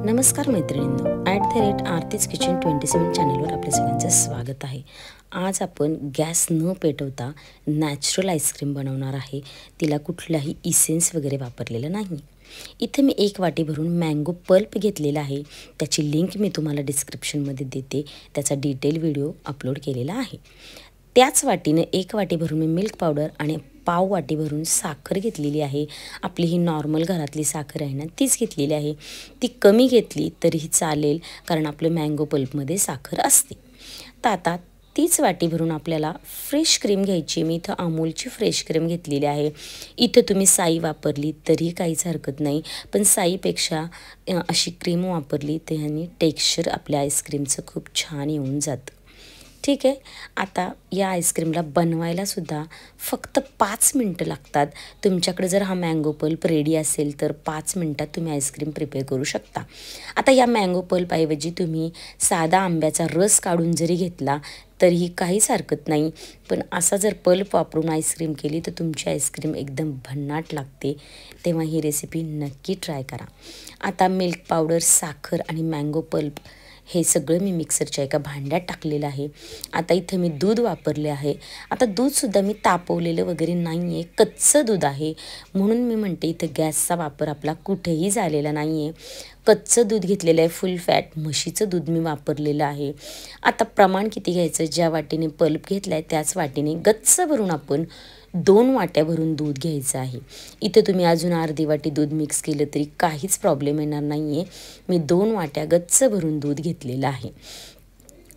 नमस्कार मैत्रिणींनो, @आरतीज किचन 27 चॅनलवर आपल्या सगळ्यांचं स्वागत आहे. आज आपण गॅस न पेटवता नॅचरल आईस्क्रीम बनवणार आहे. तिला कुठलाही इसेन्स वगैरे वापरलेलं नाही. इथे मी 1 वाटी भरून मँगो पल्प घेतलेला आहे. त्याची लिंक मी तुम्हाला डिस्क्रिप्शनमध्ये देते. त्याचा डिटेल व्हिडिओ अपलोड केलेला आहे. त्याच वाटीने 1 वाटी भरून मी मिल्क पावडर आणि पाव वाटी भरून साखर घेतलेली आहे. आपली ही नॉर्मल घरातली साखर आहे ना, तीच घेतलेली आहे. ती कमी घेतली तरीही चालेल, कारण आपलं मँगो पल्पमध्ये साखर असते. तर आता तीच वाटी भरून आपल्याला फ्रेश क्रीम घ्यायची. मी इथं अमूलची फ्रेश क्रीम घेतलेली आहे. इथं तुम्ही साई वापरली तरी काहीच हरकत नाही, पण साईपेक्षा अशी क्रीम वापरली त्याने टेक्स्चर आपल्या आईस्क्रीमचं खूप छान येऊन जातं. ठीक आहे. आता या आईस्क्रीमला बनवायलासुद्धा फक्त 5 मिनटं लागतात. तुमच्याकडे जर हा मँगो पल्प रेडी असेल तर 5 मिनटात तुम्ही आईस्क्रीम प्रिपेअर करू शकता. आता या मँगो पल्पऐवजी तुम्ही साधा आंब्याचा रस काढून जरी घेतला तरीही काहीच हरकत नाही. पण असा जर पल्प वापरून आईस्क्रीम केली तर तुमची आईस्क्रीम एकदम भन्नाट लागते. तेव्हा ही रेसिपी नक्की ट्राय करा. आता मिल्क पावडर, साखर आणि मँगो पल्प हे सगळं मी मिक्सरच्या एका भांड्यात टाकलेलं आहे. आता इथं मी दूध वापरले आहे. आता दूधसुद्धा मी तापवलेलं वगैरे नाही आहे, कच्चं दूध आहे. म्हणून मी म्हणते इथं गॅसचा वापर आपला कुठेही झालेला नाही आहे. कच्चं दूध घेतलेलं आहे, फुल फॅट म्हशीचं दूध मी वापरलेलं आहे. आता प्रमाण किती घ्यायचं, ज्या वाटीने पल्प घेतला आहे त्याच वाटीने गच्च भरून आपण 2 वाट्या भरून दूध घ्यायचं आहे. इथं तुम्ही अजून अर्धी वाटी दूध मिक्स केलं तरी काहीच प्रॉब्लेम येणार नाही आहे. मी 2 वाट्या गच्च भरून दूध घेतलेलं आहे.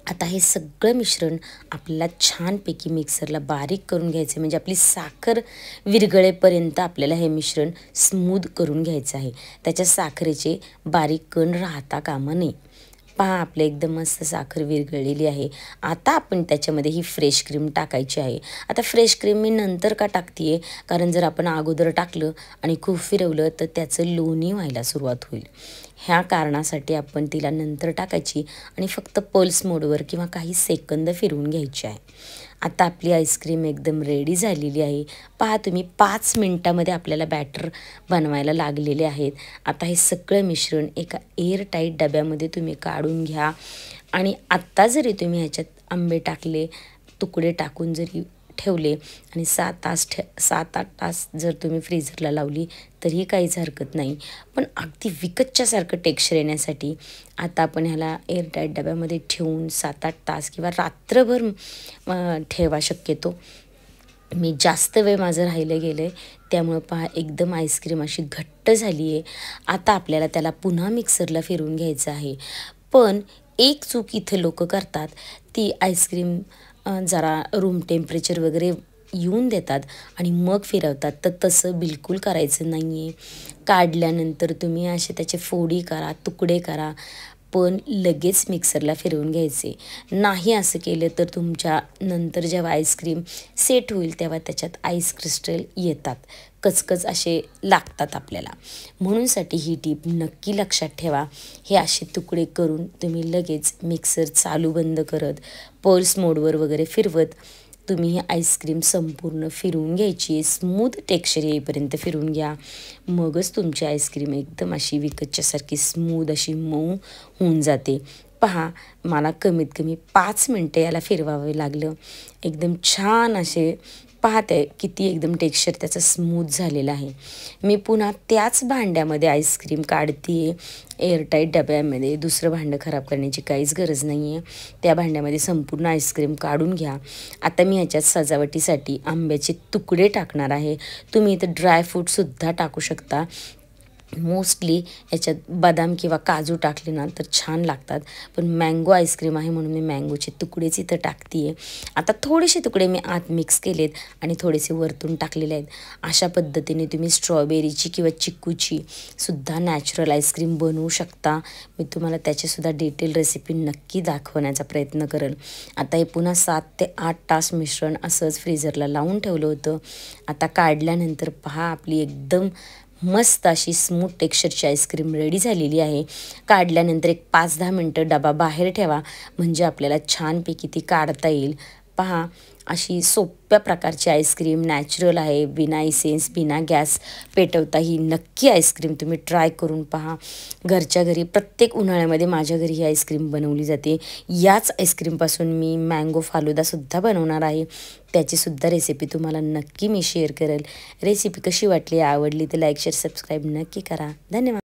आता हे सगळं मिश्रण आपल्याला छानपैकी मिक्सरला बारीक करून घ्यायचं, म्हणजे आपली साखर विरघळेपर्यंत आपल्याला हे मिश्रण स्मूथ करून घ्यायचं आहे. त्याच्या साखरेचे बारीक कण राहता कामा नये. पहा, आपलं एकदम मस्त साखर विरघळलेली आहे. आता आपण त्याच्यामध्ये ही फ्रेश क्रीम टाकायची आहे. आता फ्रेश क्रीम मी नंतर का टाकते आहे, कारण जर आपण अगोदर टाकलं आणि खूप फिरवलं तर त्याचं लोणी व्हायला सुरुवात होईल. ह्या कारणासाठी आपण तिला नंतर टाकायची आणि फक्त पल्स मोडवर किंवा काही सेकंद फिरवून घ्यायची आहे. आता आपली आईस्क्रीम एकदम रेडी झालेली आहे. पहा तुम्ही, 5 मिनटामध्ये आपल्याला बॅटर बनवायला लागलेले आहेत. आता हे सगळं मिश्रण एका एअरटाईट डब्यामध्ये तुम्ही काढून घ्या. आणि आत्ता जरी तुम्ही ह्याच्यात आंबे टाकले, तुकडे टाकून जरी ठेवले आणि 7-8 तास जर तुम्ही फ्रीझरला लावली तरीही काहीच हरकत नाही. पण अगदी विकतच्यासारखं टेक्स्चर येण्यासाठी आता आपण ह्याला एअरटाईट डब्यामध्ये ठेवून 7-8 तास किंवा रात्रभर ठेवा शक्यतो. मी जास्त वेळ माझं राहिलं गेलं आहे, त्यामुळं पहा एकदम आईस्क्रीम अशी घट्ट झाली आहे. आता आपल्याला त्याला पुन्हा मिक्सरला फिरवून घ्यायचं आहे. पण एक चूक इथे लोक करतात, ती आईस्क्रीम जरा रूम टेम्परेचर वगैरे येऊन देतात आणि मग फिरवतात. तर तसं बिलकुल करायचं नाही आहे. काढल्यानंतर तुम्ही असे त्याचे फोडी करा, तुकडे करा, पण लगेच मिक्सरला फिरवून घ्यायचे नाही. असं केलं तर तुमच्या नंतर जेव्हा आईस्क्रीम सेट होईल तेव्हा त्याच्यात आईस क्रिस्टल येतात, कचकच असे लागतात आपल्याला. म्हणूनसाठी ही टीप नक्की लक्षात ठेवा. हे असे तुकडे करून तुम्ही लगेच मिक्सर चालू बंद करत, पल्स मोडवर वगैरे फिरवत तुम्ही ही आईस्क्रीम संपूर्ण फिरवून घ्यायची. स्मूथ टेक्स्चर येईपर्यंत फिरवून घ्या. मगच तुमची आईस्क्रीम एकदम अशी विकतच्यासारखी स्मूथ अशी मऊ होऊन जाते. पहा, मला कमीत कमी 5 मिनटं याला फिरवावे लागलं. एकदम छान असे पाहते किती एकदम टेक्स्चर त्याचं स्मूथ झालेलं आहे. मी पुन्हा त्याच भांड्यामध्ये आईस्क्रीम काढते आहे, एअरटाईट डब्यामध्ये. दुसरं भांडं खराब करण्याची काहीच गरज नाही आहे. त्या भांड्यामध्ये संपूर्ण आईस्क्रीम काढून घ्या. आता मी ह्याच्यात सजावटीसाठी आंब्याचे तुकडे टाकणार आहे. तुम्ही इथं ड्रायफ्रूटसुद्धा टाकू शकता. मोस्टली याच्यात बदाम किंवा काजू टाकले ना तर छान लागतात, पण मँगो आईस्क्रीम आहे म्हणून मी मँगोचे तुकडेच इथं टाकते आहे. आता थोडेसे तुकडे मी आत मिक्स केलेत आणि थोडेसे वरतून टाकलेले आहेत. अशा पद्धतीने तुम्ही स्ट्रॉबेरीची किंवा चिक्कूची सुद्धा नॅचरल आईस्क्रीम बनवू शकता. मी तुम्हाला त्याचीसुद्धा डिटेल रेसिपी नक्की दाखवण्याचा प्रयत्न करेल. आता हे पुन्हा 7 ते 8 तास मिश्रण असंच फ्रीझरला लावून ठेवलं होतं. आता काढल्यानंतर पहा, आपली एकदम मस्त अशी स्मूथ टेक्स्चरची आईस्क्रीम रेडी झालेली आहे. काढल्यानंतर एक 5-10 मिनटं डबा बाहेर ठेवा, म्हणजे आपल्याला छानपैकी ती काढता येईल. पहा अशी सोप्या प्रकारची आईस्क्रीम, नॅचरल आहे, बिना इसेन्स, बिना गॅस पेटवता ही नक्की आईस्क्रीम तुम्ही ट्राय करून पहा. घरच्या घरी प्रत्येक उन्हाळ्यामध्ये माझ्या घरी ही आईस्क्रीम बनवली जाते. याच आईस्क्रीमपासून मी मँगो फालुदासुद्धा बनवणार आहे. त्याचीसुद्धा रेसिपी तुम्हाला नक्की मी शेअर करेल. रेसिपी कशी वाटली, आवडली तर लाईक, शेअर, सबस्क्राईब नक्की करा. धन्यवाद.